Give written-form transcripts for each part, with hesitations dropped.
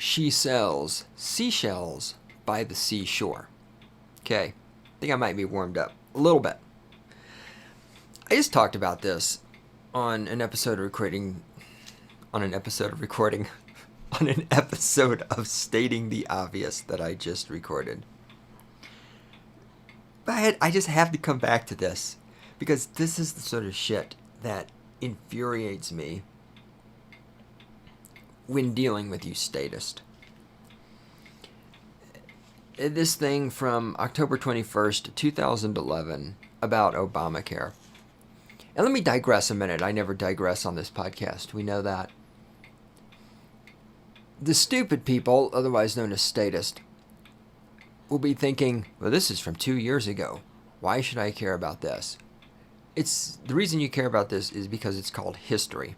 she sells seashells by the seashore. Okay, I think I might be warmed up a little bit. I just talked about this on an episode of Stating the Obvious that I just recorded. But I just have to come back to this because this is the sort of shit that infuriates me when dealing with you statist. This thing from October 21st, 2011 about Obamacare. And let me digress a minute. I never digress on this podcast. We know that. The stupid people, otherwise known as statist, will be thinking, well, this is from 2 years ago. Why should I care about this? The reason you care about this is because it's called history.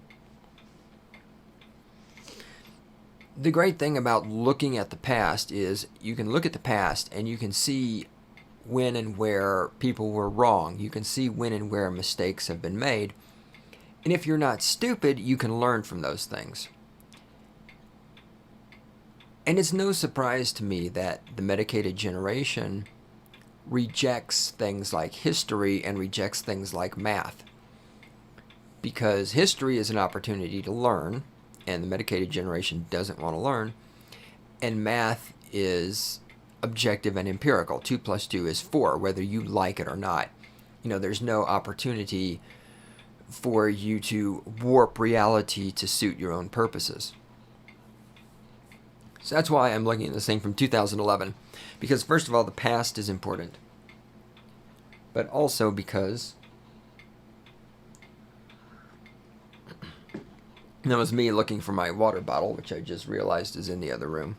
The great thing about looking at the past is you can look at the past and you can see when and where people were wrong. You can see when and where mistakes have been made. And if you're not stupid, you can learn from those things. And it's no surprise to me that the medicated generation rejects things like history and rejects things like math. Because history is an opportunity to learn, and the medicated generation doesn't want to learn. And math is objective and empirical. 2 plus 2 is 4, whether you like it or not. There's no opportunity for you to warp reality to suit your own purposes. So that's why I'm looking at this thing from 2011. Because first of all, the past is important. But also because that was me looking for my water bottle, which I just realized is in the other room.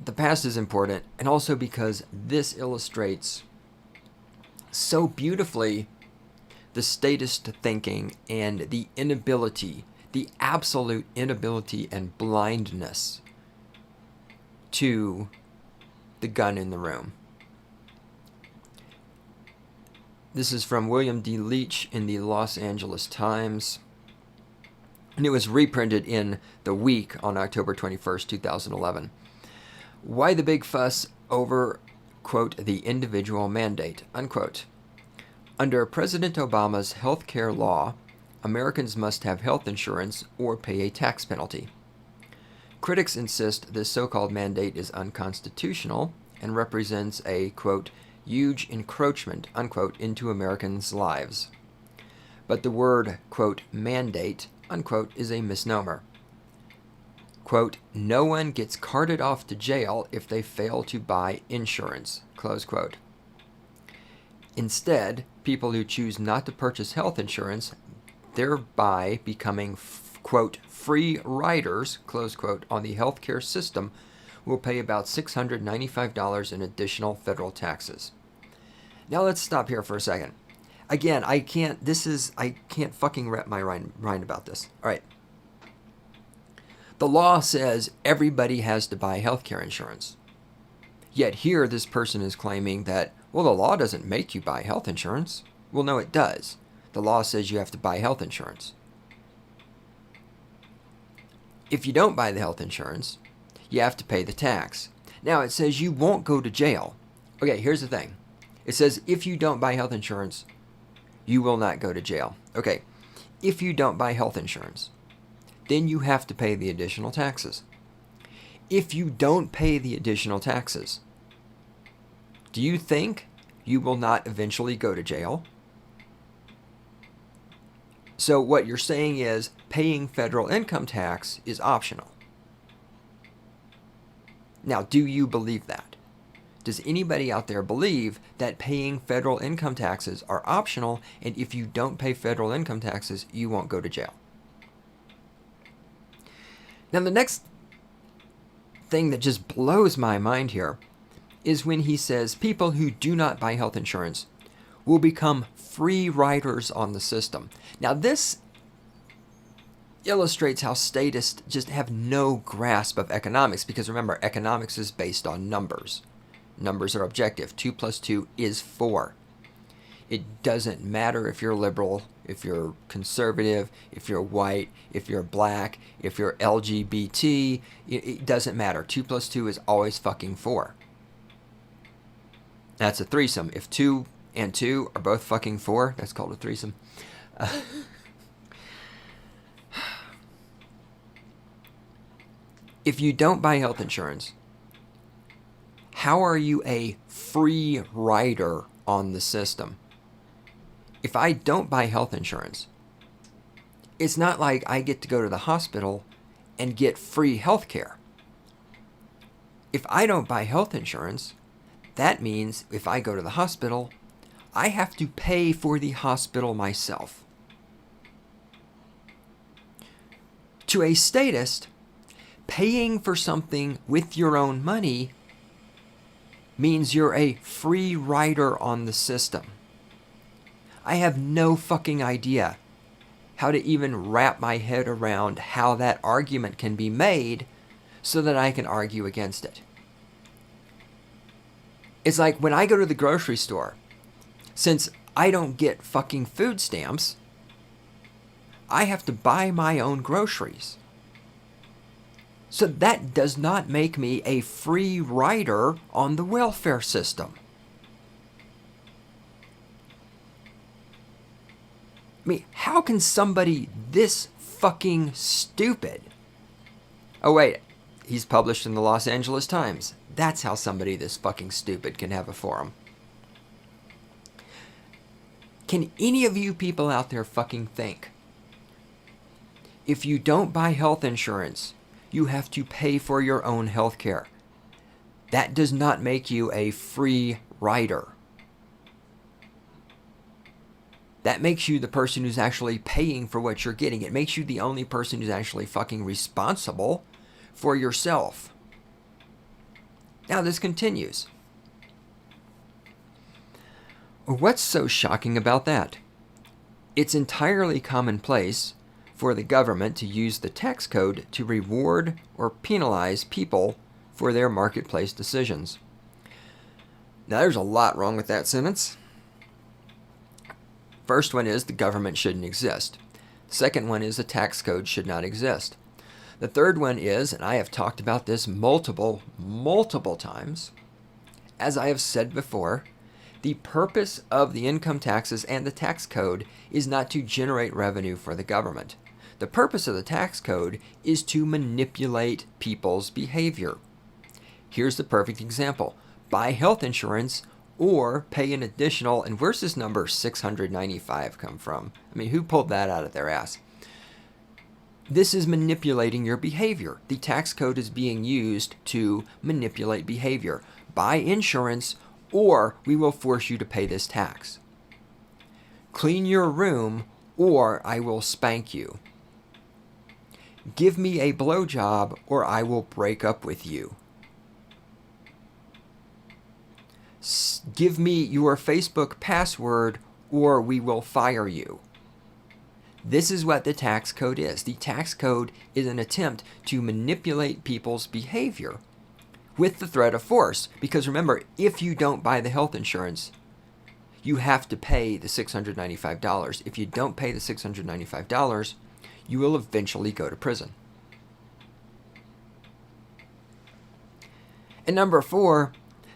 The past is important, and also because this illustrates so beautifully the statist thinking and the inability, the absolute inability and blindness to the gun in the room. This is from William D. Leach in the Los Angeles Times. And it was reprinted in The Week on October 21st, 2011. Why the big fuss over, quote, the individual mandate, unquote. Under President Obama's health care law, Americans must have health insurance or pay a tax penalty. Critics insist this so-called mandate is unconstitutional and represents a, quote, huge encroachment, unquote, into Americans' lives. But the word, quote, mandate, unquote, is a misnomer. Quote, no one gets carted off to jail if they fail to buy insurance, close quote. Instead, people who choose not to purchase health insurance, thereby becoming, quote, free riders, close quote, on the healthcare system, will pay about $695 in additional federal taxes. Now let's stop here for a second. Again, I can't fucking wrap my mind about this. All right. The law says everybody has to buy healthcare insurance. Yet here this person is claiming that, well, the law doesn't make you buy health insurance. Well, no, it does. The law says you have to buy health insurance. If you don't buy the health insurance, you have to pay the tax. Now, it says you won't go to jail. Okay, here's the thing. It says if you don't buy health insurance, you will not go to jail. Okay, if you don't buy health insurance, then you have to pay the additional taxes. If you don't pay the additional taxes, do you think you will not eventually go to jail? So what you're saying is paying federal income tax is optional. Now, do you believe that? Does anybody out there believe that paying federal income taxes are optional, and if you don't pay federal income taxes, you won't go to jail? Now, the next thing that just blows my mind here is when he says people who do not buy health insurance will become free riders on the system. Now, this illustrates how statists just have no grasp of economics, because remember, economics is based on numbers. Numbers are objective. 2 plus 2 is 4. It doesn't matter if you're liberal, if you're conservative, if you're white, if you're black, if you're LGBT, it doesn't matter. 2 plus 2 is always fucking 4. That's a threesome. If 2 and 2 are both fucking 4, that's called a threesome. If you don't buy health insurance, how are you a free rider on the system? If I don't buy health insurance, it's not like I get to go to the hospital and get free health care. If I don't buy health insurance, that means if I go to the hospital, I have to pay for the hospital myself. To a statist, paying for something with your own money means you're a free rider on the system. I have no fucking idea how to even wrap my head around how that argument can be made so that I can argue against it. It's like when I go to the grocery store, since I don't get fucking food stamps, I have to buy my own groceries. So that does not make me a free rider on the welfare system. I mean, how can somebody this fucking stupid... Oh wait, he's published in the Los Angeles Times. That's how somebody this fucking stupid can have a forum. Can any of you people out there fucking think, if you don't buy health insurance, you have to pay for your own health care? That does not make you a free rider. That makes you the person who's actually paying for what you're getting. It makes you the only person who's actually fucking responsible for yourself. Now this continues. What's so shocking about that? It's entirely commonplace for the government to use the tax code to reward or penalize people for their marketplace decisions. Now there's a lot wrong with that sentence. First one is the government shouldn't exist. Second one is the tax code should not exist. The third one is, and I have talked about this multiple times, as I have said before, the purpose of the income taxes and the tax code is not to generate revenue for the government. The purpose of the tax code is to manipulate people's behavior. Here's the perfect example. Buy health insurance or pay an additional, and where's this number 695 come from? I mean, who pulled that out of their ass? This is manipulating your behavior. The tax code is being used to manipulate behavior. Buy insurance or we will force you to pay this tax. Clean your room or I will spank you. Give me a blowjob or I will break up with you. Give me your Facebook password or we will fire you. This is what the tax code is. The tax code is an attempt to manipulate people's behavior with the threat of force. Because remember, if you don't buy the health insurance, you have to pay the $695. If you don't pay the $695, you will eventually go to prison. And number 4,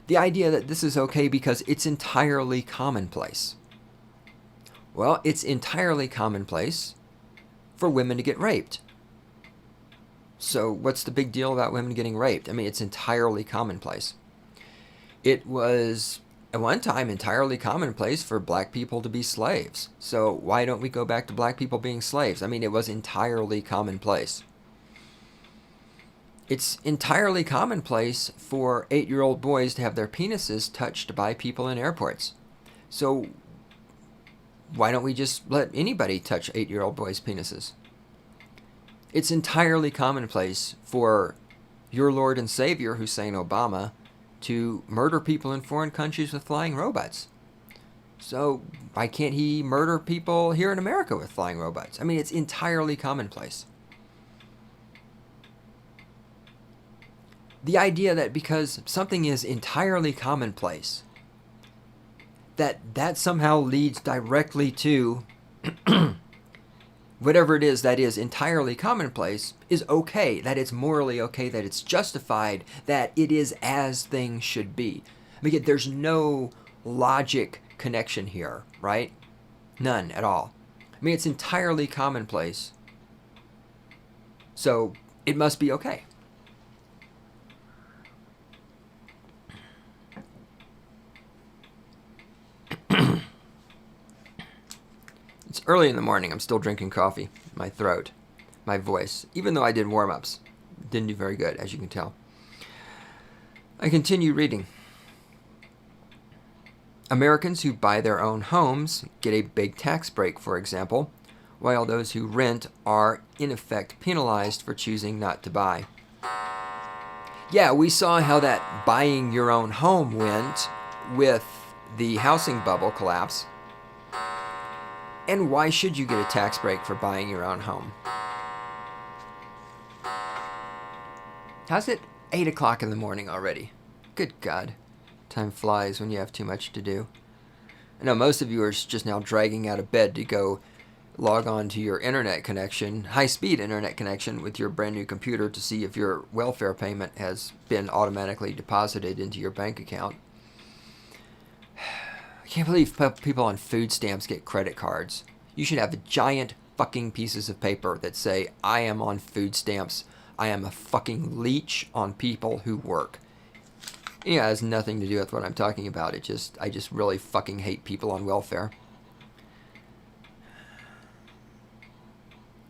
the idea that this is okay because it's entirely commonplace. Well, it's entirely commonplace for women to get raped. So what's the big deal about women getting raped? I mean, it's entirely commonplace. It was at one time entirely commonplace for black people to be slaves. So why don't we go back to black people being slaves? I mean, it was entirely commonplace. It's entirely commonplace for 8-year-old boys to have their penises touched by people in airports. So why don't we just let anybody touch 8-year-old boys' penises? It's entirely commonplace for your Lord and Savior, Hussein Obama, to murder people in foreign countries with flying robots. So why can't he murder people here in America with flying robots? I mean, it's entirely commonplace. The idea that because something is entirely commonplace, that somehow leads directly to whatever it is that is entirely commonplace is okay, that it's morally okay, that it's justified, that it is as things should be. I mean, there's no logic connection here, right? None at all. I mean, it's entirely commonplace. So it must be okay. It's early in the morning. I'm still drinking coffee. My throat, my voice, even though I did warm-ups, didn't do very good, as you can tell. I continue reading. Americans who buy their own homes get a big tax break, for example, while those who rent are, in effect, penalized for choosing not to buy. Yeah, we saw how that buying your own home went with the housing bubble collapse. And why should you get a tax break for buying your own home? How's it 8 o'clock in the morning already? Good God. Time flies when you have too much to do. I know most of you are just now dragging out of bed to go log on to your internet connection, high-speed internet connection with your brand new computer to see if your welfare payment has been automatically deposited into your bank account. I can't believe people on food stamps get credit cards. You should have giant fucking pieces of paper that say, I am on food stamps. I am a fucking leech on people who work. Yeah, it has nothing to do with what I'm talking about. I just really fucking hate people on welfare.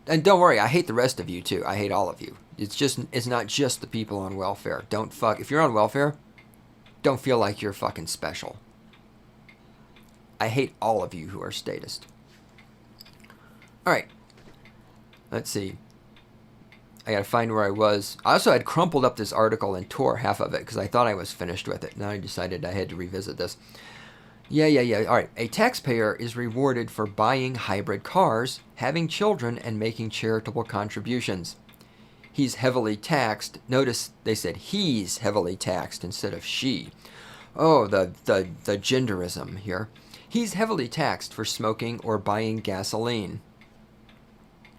And don't worry, I hate the rest of you too. I hate all of you. It's not just the people on welfare. If you're on welfare, don't feel like you're fucking special. I hate all of you who are statist. Alright. Let's see. I gotta find where I was. I also had crumpled up this article and tore half of it because I thought I was finished with it. Now I decided I had to revisit this. Yeah. Alright. A taxpayer is rewarded for buying hybrid cars, having children, and making charitable contributions. He's heavily taxed. Notice they said he's heavily taxed instead of she. Oh, the genderism here. He's heavily taxed for smoking or buying gasoline.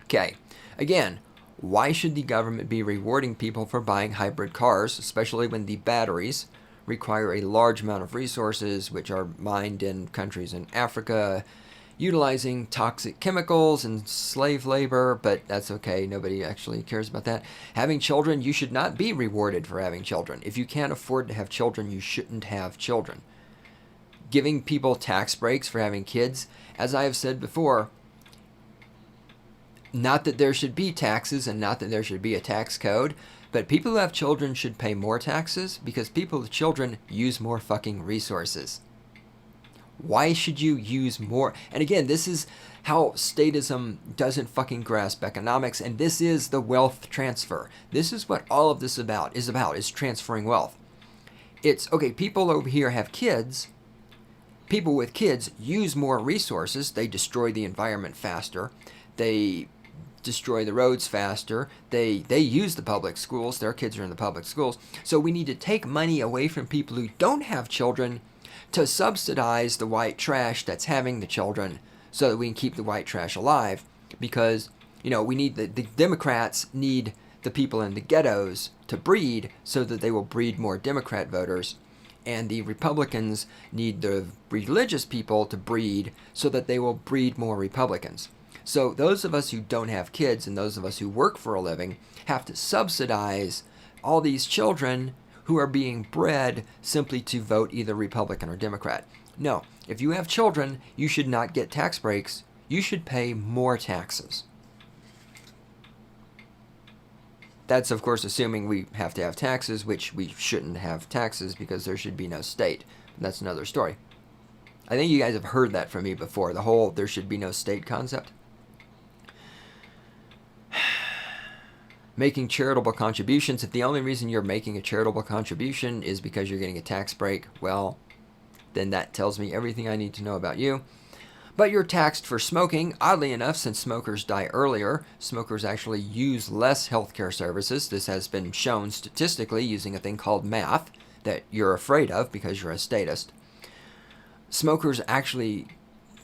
Okay, again, why should the government be rewarding people for buying hybrid cars, especially when the batteries require a large amount of resources, which are mined in countries in Africa, utilizing toxic chemicals and slave labor, but that's okay, nobody actually cares about that. Having children, you should not be rewarded for having children. If you can't afford to have children, you shouldn't have children. Giving people tax breaks for having kids, as I have said before, not that there should be taxes and not that there should be a tax code, but people who have children should pay more taxes because people with children use more fucking resources. Why should you use more? And again, this is how statism doesn't fucking grasp economics, and this is the wealth transfer. This is what all of this is transferring wealth. It's, okay, people over here have kids. People with kids use more resources. They destroy the environment faster. They destroy the roads faster. They use the public schools. Their kids are in the public schools. So we need to take money away from people who don't have children to subsidize the white trash that's having the children so that we can keep the white trash alive. Because, we need the Democrats need the people in the ghettos to breed so that they will breed more Democrat voters. And the Republicans need the religious people to breed so that they will breed more Republicans. So those of us who don't have kids and those of us who work for a living have to subsidize all these children who are being bred simply to vote either Republican or Democrat. No, if you have children, you should not get tax breaks. You should pay more taxes. That's, of course, assuming we have to have taxes, which we shouldn't have taxes because there should be no state. But that's another story. I think you guys have heard that from me before, the whole there should be no state concept. Making charitable contributions. If the only reason you're making a charitable contribution is because you're getting a tax break, well, then that tells me everything I need to know about you. But you're taxed for smoking. Oddly enough, since smokers die earlier, smokers actually use less healthcare services. This has been shown statistically using a thing called math that you're afraid of because you're a statist. Smokers actually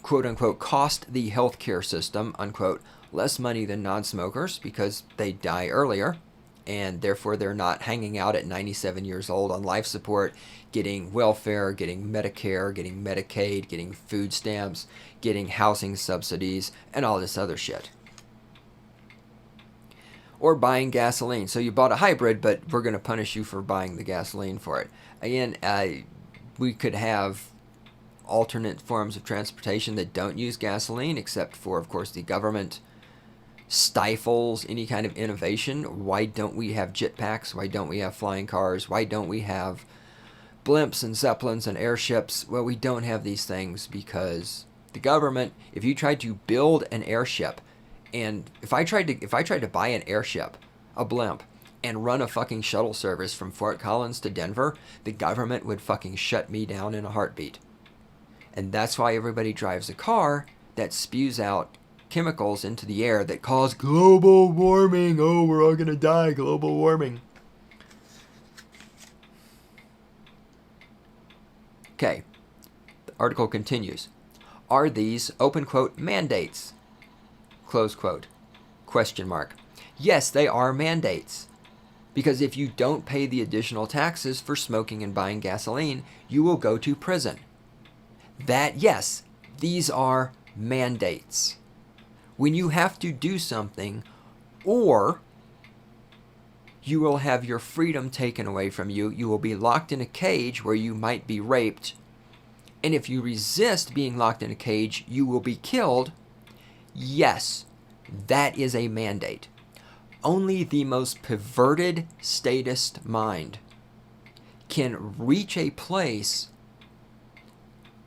quote unquote, cost the healthcare system, unquote, less money than non-smokers because they die earlier, and therefore they're not hanging out at 97 years old on life support, getting welfare, getting Medicare, getting Medicaid, getting food stamps, getting housing subsidies, and all this other shit. Or buying gasoline. So you bought a hybrid, but we're going to punish you for buying the gasoline for it. Again, we could have alternate forms of transportation that don't use gasoline, except for, of course, the government stifles any kind of innovation. Why don't we have jetpacks? Why don't we have flying cars? Why don't we have blimps and zeppelins and airships? Well, we don't have these things because the government, if you tried to build an airship, and if I tried to buy an airship, a blimp, and run a fucking shuttle service from Fort Collins to Denver, the government would fucking shut me down in a heartbeat. And that's why everybody drives a car that spews out chemicals into the air that cause global warming. Oh, we're all gonna die, global warming. Okay, the article continues. Are these, open quote, mandates? Close quote. Question mark. Yes, they are mandates. Because if you don't pay the additional taxes for smoking and buying gasoline, you will go to prison. That, yes, these are mandates. When you have to do something, or you will have your freedom taken away from you, you will be locked in a cage where you might be raped, and if you resist being locked in a cage, you will be killed. Yes, that is a mandate. Only the most perverted statist mind can reach a place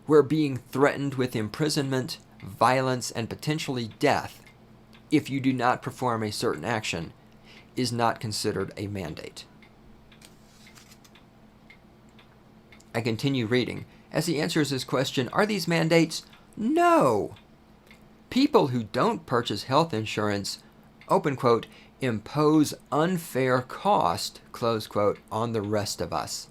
where being threatened with imprisonment, violence, and potentially death, if you do not perform a certain action, is not considered a mandate. I continue reading. As he answers his question, are these mandates? No. People who don't purchase health insurance, open quote, impose unfair cost, close quote, on the rest of us.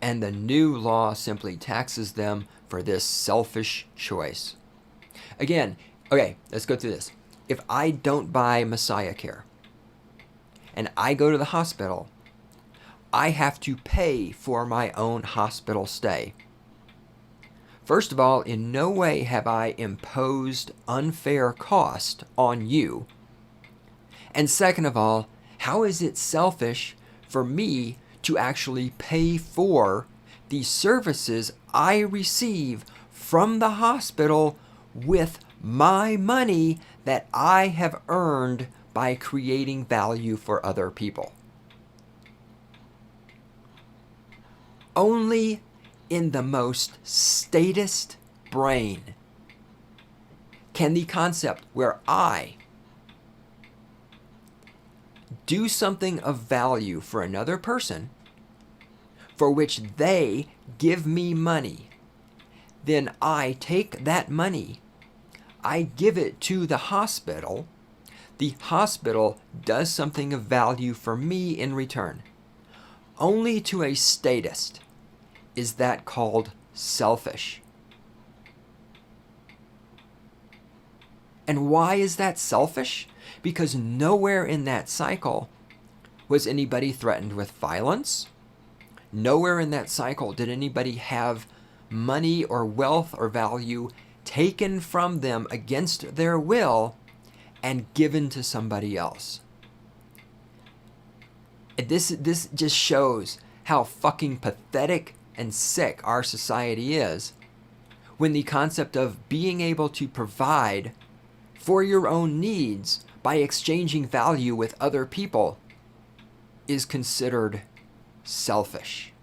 And the new law simply taxes them for this selfish choice. Again, okay, let's go through this. If I don't buy Messiah Care and I go to the hospital, I have to pay for my own hospital stay. First of all, in no way have I imposed unfair cost on you. And second of all, how is it selfish for me to actually pay for the services I receive from the hospital with my money that I have earned by creating value for other people? Only in the most statist brain can the concept where I do something of value for another person for which they give me money, then I take that money, I give it to the hospital does something of value for me in return. Only to a statist is that called selfish. And why is that selfish? Because nowhere in that cycle was anybody threatened with violence. Nowhere in that cycle did anybody have money or wealth or value taken from them against their will and given to somebody else. This just shows how fucking pathetic and sick our society is when the concept of being able to provide for your own needs by exchanging value with other people is considered selfish.